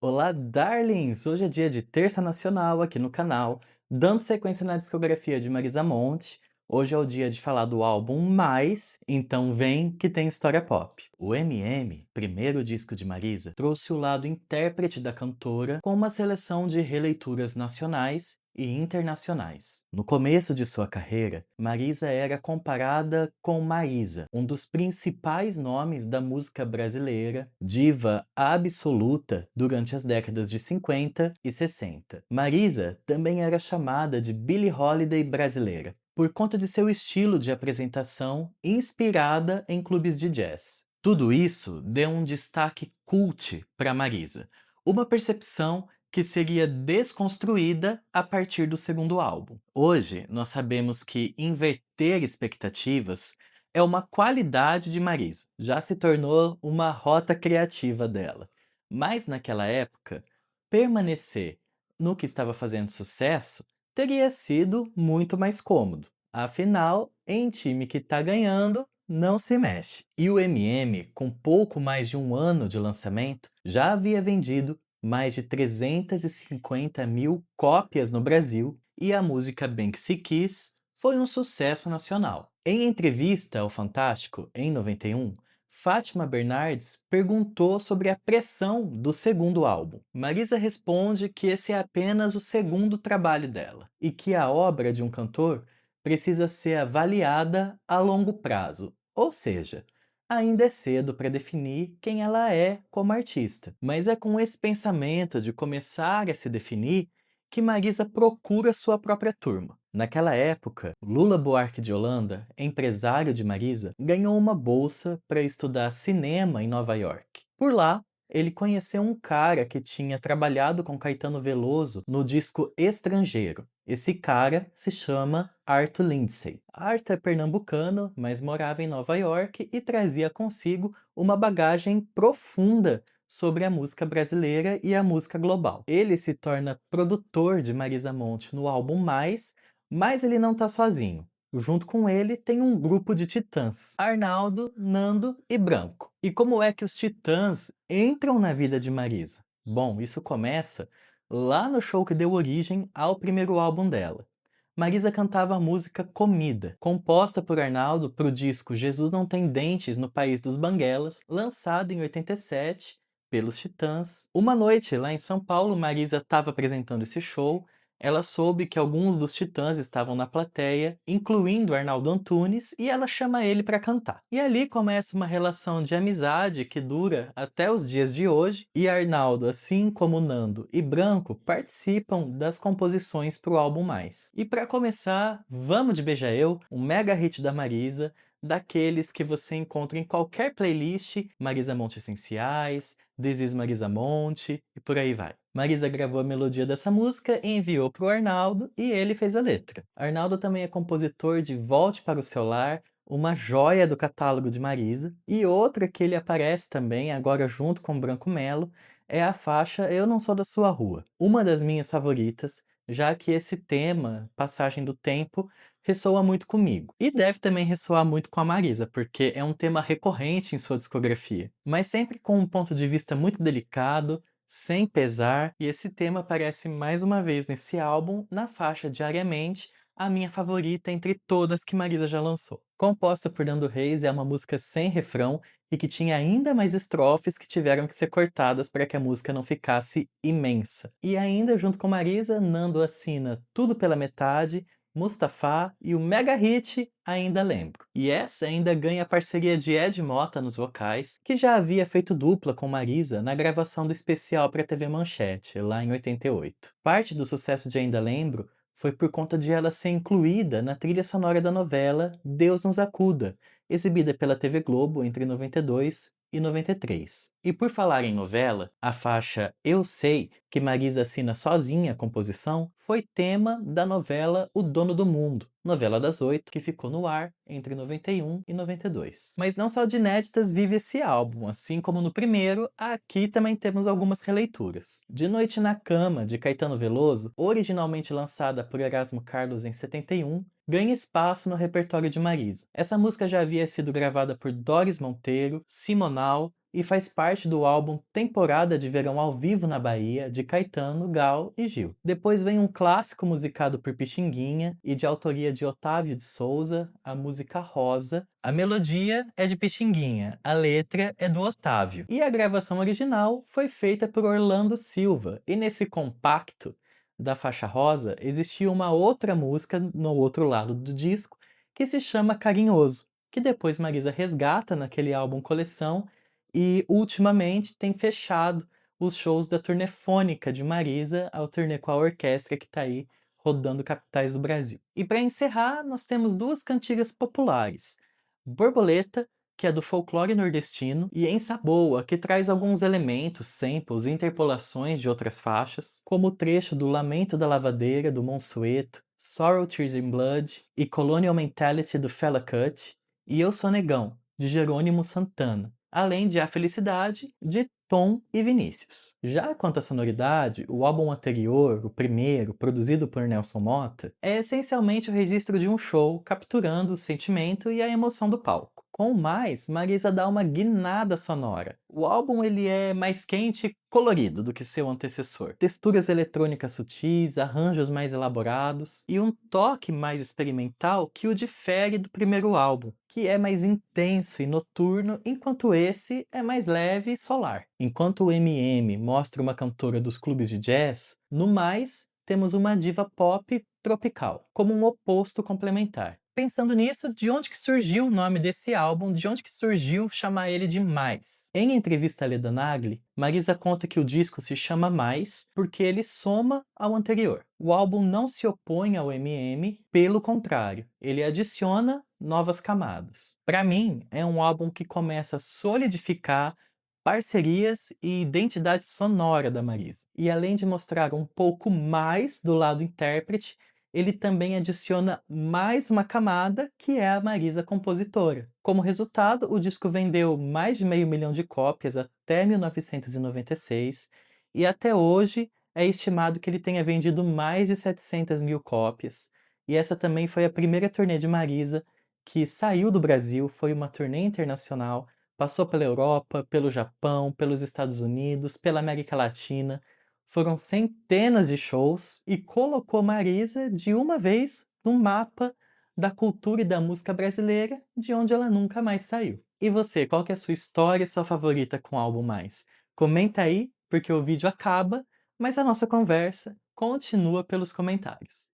Olá, darlings! Hoje é dia de Terça Nacional aqui no canal, dando sequência na discografia de Marisa Monte. Hoje é o dia de falar do álbum Mais, então vem que tem história pop. O MM, primeiro disco de Marisa, trouxe o lado intérprete da cantora com uma seleção de releituras nacionais e internacionais. No começo de sua carreira, Marisa era comparada com Maísa, um dos principais nomes da música brasileira, diva absoluta durante as décadas de 50 e 60. Marisa também era chamada de Billie Holiday brasileira, por conta de seu estilo de apresentação inspirada em clubes de jazz. Tudo isso deu um destaque cult para Marisa, uma percepção que seria desconstruída a partir do segundo álbum. Hoje, nós sabemos que inverter expectativas é uma qualidade de Marisa, já se tornou uma rota criativa dela. Mas naquela época, permanecer no que estava fazendo sucesso teria sido muito mais cômodo. Afinal, em time que está ganhando, não se mexe. E o MM, com pouco mais de um ano de lançamento, já havia vendido mais de 350 mil cópias no Brasil e a música Bem Que Se Quis foi um sucesso nacional. Em entrevista ao Fantástico, em 91, Fátima Bernardes perguntou sobre a pressão do segundo álbum. Marisa responde que esse é apenas o segundo trabalho dela e que a obra de um cantor precisa ser avaliada a longo prazo, ou seja, ainda é cedo para definir quem ela é como artista. Mas é com esse pensamento de começar a se definir que Marisa procura sua própria turma. Naquela época, Lula Buarque de Holanda, empresário de Marisa, ganhou uma bolsa para estudar cinema em Nova York. Por lá, ele conheceu um cara que tinha trabalhado com Caetano Veloso no disco Estrangeiro. Esse cara se chama Arthur Lindsay. Arthur é pernambucano, mas morava em Nova York e trazia consigo uma bagagem profunda sobre a música brasileira e a música global. Ele se torna produtor de Marisa Monte no álbum Mais, mas ele não está sozinho. Junto com ele tem um grupo de titãs, Arnaldo, Nando e Branco. E como é que os titãs entram na vida de Marisa? Bom, isso começa lá no show que deu origem ao primeiro álbum dela. Marisa cantava a música Comida, composta por Arnaldo para o disco Jesus Não Tem Dentes no País dos Banguelas, lançado em 87 pelos Titãs. Uma noite lá em São Paulo, Marisa estava apresentando esse show. Ela soube que alguns dos Titãs estavam na plateia, incluindo Arnaldo Antunes, e ela chama ele para cantar. E ali começa uma relação de amizade que dura até os dias de hoje, e Arnaldo, assim como Nando e Branco, participam das composições para o álbum Mais. E para começar, vamos de Beija Eu, um mega hit da Marisa, daqueles que você encontra em qualquer playlist, Marisa Monte Essenciais, This is Marisa Monte e por aí vai. Marisa gravou a melodia dessa música e enviou para o Arnaldo e ele fez a letra. Arnaldo também é compositor de Volte para o Seu Lar, uma joia do catálogo de Marisa, e outra que ele aparece também, agora junto com Branco Melo, é a faixa Eu Não Sou da Sua Rua, uma das minhas favoritas, já que esse tema, Passagem do Tempo, ressoa muito comigo. E deve também ressoar muito com a Marisa, porque é um tema recorrente em sua discografia, mas sempre com um ponto de vista muito delicado, sem pesar, e esse tema aparece mais uma vez nesse álbum, na faixa Diariamente, a minha favorita entre todas que Marisa já lançou. Composta por Nando Reis, é uma música sem refrão e que tinha ainda mais estrofes que tiveram que ser cortadas para que a música não ficasse imensa. E ainda junto com Marisa, Nando assina Tudo pela Metade, Mustafa e o mega hit Ainda Lembro. E essa ainda ganha a parceria de Ed Mota nos vocais, que já havia feito dupla com Marisa na gravação do especial para a TV Manchete, lá em 88. Parte do sucesso de Ainda Lembro foi por conta de ela ser incluída na trilha sonora da novela Deus Nos Acuda, exibida pela TV Globo entre 92 e 93. E por falar em novela, a faixa Eu Sei, que Marisa assina sozinha a composição, foi tema da novela O Dono do Mundo, novela das 8, que ficou no ar entre 91 e 92. Mas não só de inéditas vive esse álbum, assim como no primeiro, aqui também temos algumas releituras. De Noite na Cama, de Caetano Veloso, originalmente lançada por Erasmo Carlos em 71, ganha espaço no repertório de Marisa. Essa música já havia sido gravada por Doris Monteiro, Simonal, e faz parte do álbum Temporada de Verão ao Vivo na Bahia, de Caetano, Gal e Gil. Depois vem um clássico musicado por Pixinguinha e de autoria de Otávio de Souza, a música Rosa. A melodia é de Pixinguinha, a letra é do Otávio. E a gravação original foi feita por Orlando Silva, e nesse compacto da faixa rosa existia uma outra música no outro lado do disco que se chama Carinhoso, que depois Marisa resgata naquele álbum coleção e ultimamente tem fechado os shows da turnê fônica de Marisa, ao turnê com a orquestra que está aí rodando capitais do Brasil. E para encerrar, nós temos duas cantigas populares: Borboleta, que é do folclore nordestino, e Ensa Boa, que traz alguns elementos, samples e interpolações de outras faixas, como o trecho do Lamento da Lavadeira, do Monsueto, Sorrow, Tears and Blood e Colonial Mentality, do Fela Kuti, e Eu Sou Negão, de Jerônimo Santana, além de A Felicidade, de Tom e Vinícius. Já quanto à sonoridade, o álbum anterior, o primeiro, produzido por Nelson Motta, é essencialmente o registro de um show capturando o sentimento e a emoção do palco. Com o mais, Marisa dá uma guinada sonora. O álbum ele é mais quente e colorido do que seu antecessor. Texturas eletrônicas sutis, arranjos mais elaborados e um toque mais experimental que o difere do primeiro álbum, que é mais intenso e noturno, enquanto esse é mais leve e solar. Enquanto o MM mostra uma cantora dos clubes de jazz, no mais temos uma diva pop tropical, como um oposto complementar. Pensando nisso, de onde que surgiu o nome desse álbum? De onde que surgiu chamar ele de Mais? Em entrevista a Leda Nagli, Marisa conta que o disco se chama Mais porque ele soma ao anterior. O álbum não se opõe ao MM, pelo contrário, ele adiciona novas camadas. Para mim, é um álbum que começa a solidificar parcerias e identidade sonora da Marisa. E além de mostrar um pouco mais do lado intérprete, ele também adiciona mais uma camada, que é a Marisa compositora. Como resultado, o disco vendeu mais de 500 mil de cópias até 1996, e até hoje é estimado que ele tenha vendido mais de 700 mil cópias. E essa também foi a primeira turnê de Marisa que saiu do Brasil, foi uma turnê internacional, passou pela Europa, pelo Japão, pelos Estados Unidos, pela América Latina. Foram centenas de shows e colocou Marisa de uma vez no mapa da cultura e da música brasileira, de onde ela nunca mais saiu. E você, qual que é a sua história e sua favorita com o álbum Mais? Comenta aí, porque o vídeo acaba, mas a nossa conversa continua pelos comentários.